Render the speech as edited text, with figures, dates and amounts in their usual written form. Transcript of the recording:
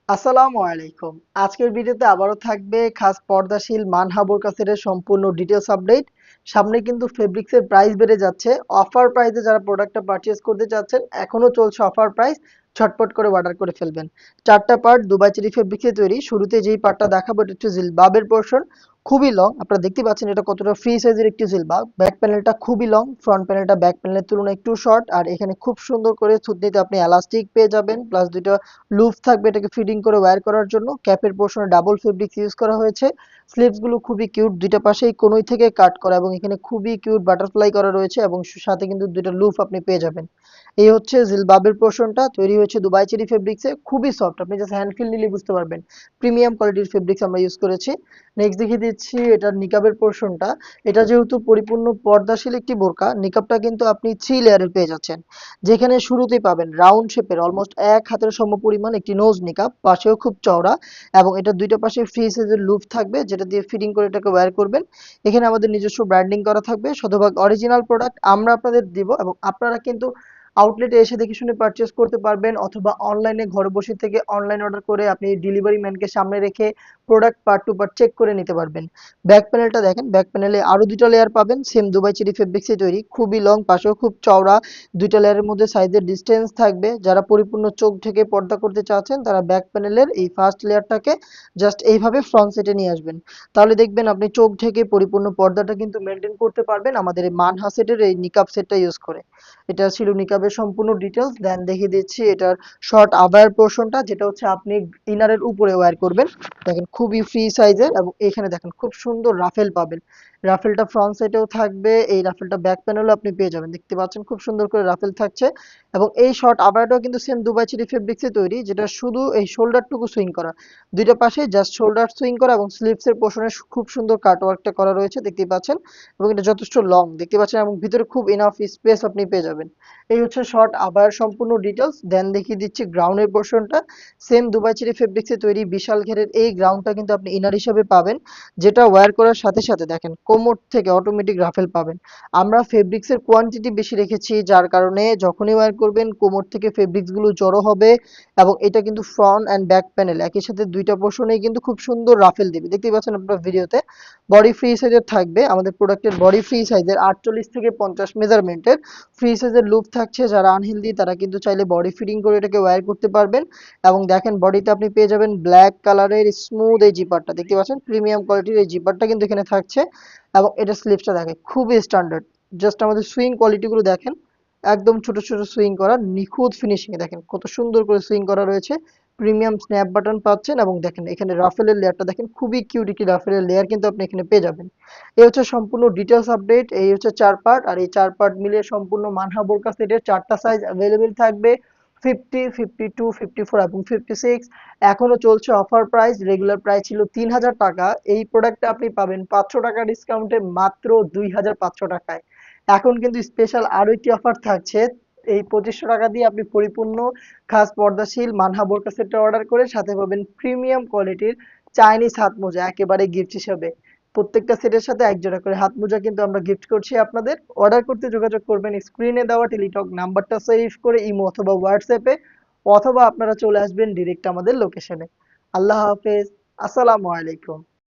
আসসালামু আলাইকুম। আজকের ভিডিওতে আবারও থাকবে খাস পর্দাশীল মানহা বোরকা সেটের সম্পূর্ণ ডিটেলস আপডেট। সামনে কিন্তু ফেব্রিক্সের প্রাইস বেড়ে যাচ্ছে। অফার প্রাইসে যারা প্রোডাক্টটা পারচেজ করতে চাচ্ছেন, এখনো চলছে অফার প্রাইস। ঝটপট করে অর্ডার করে ফেলবেন। 4টা পার্ট দুবাই চেরি ফেব্রিক্সে তৈরি। শুরুতে যেই পার্টটা দেখাবো এটা হচ্ছে জিলবাবের পোরশন। খুবই লং, আপনারা দেখতে পাচ্ছেন এটা কতটা ফ্রি সাইজের একটি জিলবাব। ব্যাক প্যানেলটা খুবই লং, ফ্রন্ট প্যানেলটা ব্যাক প্যানেলের তুলনায় একটু শর্ট, আর এখানে খুব সুন্দর করে থুতনিতে আপনি এলাস্টিক পেয়ে যাবেন, প্লাস দুইটা লুপ থাকবে এটাকে ফিটিং করে ওয়্যার করার জন্য। ক্যাপের পোর্শনে ডাবল ফেব্রিক্স ইউজ করা হয়েছে। স্লিভস গুলো খুবই কিউট, দুইটা পাশেই কোনোই থেকে কাট করা, এবং এখানে খুবই কিউট বাটারফ্লাই করা রয়েছে, এবং সাথে কিন্তু দুইটা লুপ আপনি পেয়ে যাবেন। এই হচ্ছে জিলবাবের পোর্শনটা, তৈরি হয়েছে দুবাই চেরি ফেব্রিক্সে। খুবই সফট, আপনি জাস্ট হ্যান্ড ফিল নিলে বুঝতে পারবেন প্রিমিয়াম কোয়ালিটির ফেব্রিক্স আমরা ইউজ করেছি। নেক্সট দেখিয়ে দিচ্ছি এটার নিকাবের পোর্শনটা। এটা যেহেতু পরিপূর্ণ পর্দাশীল একটি বোরকা, নিকাবটা কিন্তু আপনি 3 লেয়ারের পেয়ে যাচ্ছেন। যেখানে শুরুতেই পাবেন রাউন্ড শেপের অলমোস্ট এক হাতের সমপরিমাণ একটি নোজ নিকাব, পাশেও খুব চওড়া, এবং এটা দুইটা পাশে ফ্রি সাইজের লুপ থাকবে যেটা দিয়ে ফিটিং করে এটাকে ওয়্যার করবেন। এখানে আমাদের নিজস্ব ব্র্যান্ডিং করা থাকবে, শতভাগ অরিজিনাল প্রোডাক্ট আমরা আপনাদের দিব, এবং আপনারা কিন্তু আউটলেটে এসে দেখে শুনে পারচেস করতে পারবেন, অথবা অনলাইনে ঘরে বসে থেকে অনলাইন অর্ডার করে আপনি ডেলিভারি ম্যানকে সামনে রেখে product part to part check করে নিতে পারবেন। ব্যাক প্যানেলটা দেখেন, ব্যাক প্যানেলে আরো দুইটা লেয়ার পাবেন, সেম দুবাই চেরি ফেব্রিক্সে তৈরি, খুবই লং, পাশেও খুব চওড়া। দুইটা লেয়ারের মধ্যে সাইজের ডিসটেন্স থাকবে। যারা পরিপূর্ণ চোখ ঢেকে পর্দা করতে চাচ্ছেন তারা ব্যাক প্যানেলের এই ফার্স্ট লেয়ারটাকে জাস্ট এইভাবে ফ্রন্ট সেটে নিয়ে আসবেন। তাহলে দেখবেন আপনি চোখ ঢেকে পরিপূর্ণ পর্দাটা কিন্তু মেনটেন করতে পারবেন আমাদের এই মানহা সেটের এই নিকাব সেটটা ইউজ করে। এটা ছিল নিকাবের সম্পূর্ণ ডিটেলস। দেন দেখিয়ে দিচ্ছি এটার শর্ট আবায়ার পোর্শনটা, যেটা হচ্ছে আপনি ইনারের উপরে ওয়্যার করবেন। দেখেন খুবই ফ্রি সাইজের, এবং এখানে দেখেন খুব সুন্দর রাফেল পাবেন। রাফেলটা ফ্রন্ট সাইডেও থাকবে, এই রাফেলটা ব্যাক প্যানেলও আপনি পেয়ে যাবেন। দেখতে পাচ্ছেন খুব সুন্দর করে রাফেল থাকছে। এবং এই শর্ট আবায়াটাও কিন্তু সেম দুবাই চেরি ফেব্রিক্সে তৈরি, যেটা শুধু এই শোল্ডারটুকু সুইং করা, দুইটা পাশে জাস্ট শোল্ডার সুইং করা, এবং স্লিভসের পোর্শনে খুব সুন্দর কাটওয়ার্কটা করা রয়েছে দেখতেই পাচ্ছেন। এবং এটা যথেষ্ট লং দেখতে পাচ্ছেন, এবং ভিতরে খুব ইনাফ স্পেস আপনি পেয়ে যাবেন। এই হচ্ছে শর্ট আবায়ার সম্পূর্ণ ডিটেলস। দেন দেখিয়ে দিচ্ছি গ্রাউন্ডের পোর্শনটা। সেম দুবাই চেরি ফেব্রিক্সে তৈরি বিশাল ঘেরের এই গ্রাউন্ডটা কিন্তু আপনি ইনার হিসেবে পাবেন, যেটা ওয়্যার করার সাথে সাথে দেখেন কোমর থেকে অটোমেটিক রাফেল পাবেন। আমরা ফেব্রিক্সের কোয়ান্টিটি বেশি রেখেছি, যার কারণে যখনই ওয়্যার করবেন কোমর থেকে ফেব্রিক্স গুলো জড়ো হবে। এবং এটা কিন্তু ফ্রন্ট অ্যান্ড ব্যাক প্যানেল একই সাথে দুইটা পোর্শনেই কিন্তু খুব সুন্দর রাফেল দেবে, দেখতেই পাচ্ছেন আপনার ভিডিওতে। বডি ফ্রি সাইজের থাকবে, আমাদের প্রোডাক্টের বডি ফ্রি সাইজের 48 থেকে 50 মেজারমেন্টের ফ্রি সাইজের লুপ থাকছে। যারা আনহেলদি তারা কিন্তু চাইলে বডি ফিটিং করে এটাকে ওয়্যার করতে পারবেন। এবং দেখেন বডিতে আপনি পেয়ে যাবেন ব্ল্যাক কালারের স্মুথ এই জিপারটা, দেখতে পাচ্ছেন প্রিমিয়াম কোয়ালিটির এই জিপারটা কিন্তু এখানে থাকছে। এবং এটা স্লিভসটা দেখেন খুবই স্ট্যান্ডার্ড, জাস্ট আমাদের সুইং কোয়ালিটি গুলো দেখেন, একদম ছোট ছোট সুইং করা, নিখুঁত ফিনিশিং এ দেখেন কত সুন্দর করে সুইং করা রয়েছে। প্রিমিয়াম স্ন্যাপ বাটন পাচ্ছেন, এবং দেখেন এখানে রাফেলের লেয়ারটা দেখেন, খুবই কিউট একটি রাফেলের লেয়ার কিন্তু আপনি এখানে পেয়ে যাবেন। এই হচ্ছে সম্পূর্ণ ডিটেলস আপডেট। এই হচ্ছে 4 পার্ট, আর এই 4 পার্ট মিলিয়ে সম্পূর্ণ মানহা বোরকা সেটের 4টা সাইজ অ্যাভেলেবেল থাকবে, 50, 52, 54 এবং 56। এখনো চলছে অফার প্রাইস, রেগুলার প্রাইস ছিল 3000 টাকা। এই প্রোডাক্টটা আপনি পাবেন 500 টাকা ডিসকাউন্টে মাত্র 2500 টাকায়। এখন কিন্তু স্পেশাল আরো একটি অফার থাকছে, এই 2500 টাকা দিয়ে আপনি পরিপূর্ণ খাস পর্দাশীল মানহা বোরকা সেটটা অর্ডার করে সাথে পাবেন প্রিমিয়াম কোয়ালিটির চাইনিজ হাত মোজা একেবারে গিফট হিসেবে। প্রত্যেকটা সেটের সাথে এক জোড়া করে হাত মোজা কিন্তু আমরা গিফট করছি আপনাদের। অর্ডার করতে যোগাযোগ করবেন স্ক্রিনে দেওয়া টেলিটক নাম্বারটা সেভ করে ইমো অথবা হোয়াটসঅ্যাপে, অথবা আপনারা চলে আসবেন ডিরেক্ট আমাদের লোকেশনে। আল্লাহ হাফেজ, আসসালামু আলাইকুম।